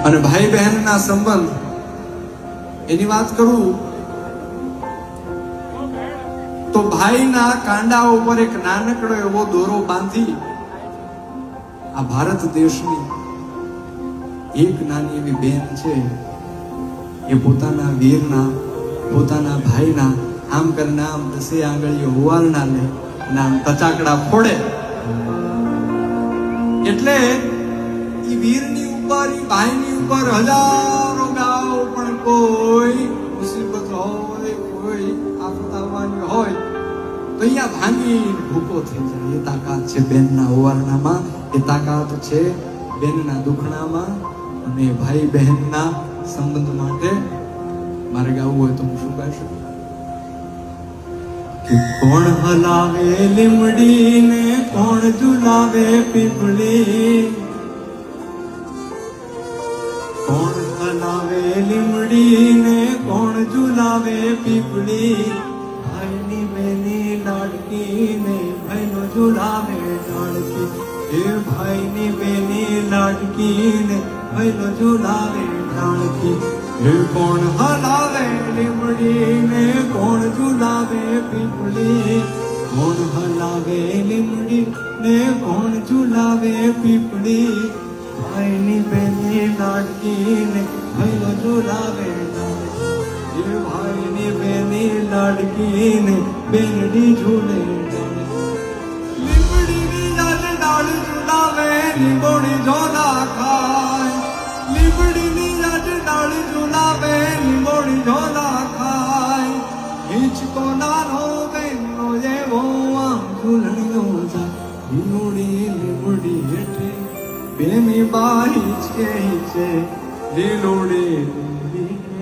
અને ભાઈ બહેનના સંબંધ એની વાત કરું તો ભાઈના કાંડા ઉપર એક નાનકડો એવો દોરો બાંધી આ ભારત દેશની એક નાની એવી બેન છે એ પોતાના વીરના પોતાના ભાઈના આમ કરીને આમ 10 આંગળીઓ હુવાલના લે અને આમ તચાકડા ફોડે એટલે ઈ વીરની ઉપર ઈ ભાઈની ઉપર હજારો ગાવ પણ કોઈ મુસીબત હોય કોઈ આફત આવવાની હોય તો અહીંયા ભાંગી ભૂકો થઈ જાય. એ તાકાત છે બેનના હુવાલનામાં, એ તાકાત છે બેનના દુખણામાં અને ભાઈ બહેનના સંબંધ માટે મારે ગાવું હોય તો હું શું ગાઈ શકું? કોણ હલાવે લીમડી ને કોણ ઝુલાવે પીપળી, કોણ હલાવે લીમડી ને કોણ ઝુલાવે પીપળી, ભાઈની બેની લાડકી ને ભાઈનો ઝુલાવે લાડકી, એ ભાઈની બેની લાડકી ને ભાઈનો ઝુલાવે લાડકી, એ કોણ હલાવે લીમડી ને કોણ ઝુલાવે પીપળી, કોણ હલાવે લીમડી ને કોણ ઝુલાવે પીપળી, ભાઈની બેની લાડકી ને ભાઈનો ઝુલાવે લાડકી, એ ભાઈની બેની લાડકી ને બેનડી ઝૂલે લીમડીની ડાળ ઝુલાવે લીંબોડી ઝોલા ખાય, લીમડીની ડાળ ઝુલાવે લીંબોડી ઝોલા ખાય, હિંચકો નાનો બેનો જેવો આમ ઝૂલણીઓ જાય, લીમડી લીમડી હેઠે બેની બાઈ છે લીલોડી લીમડી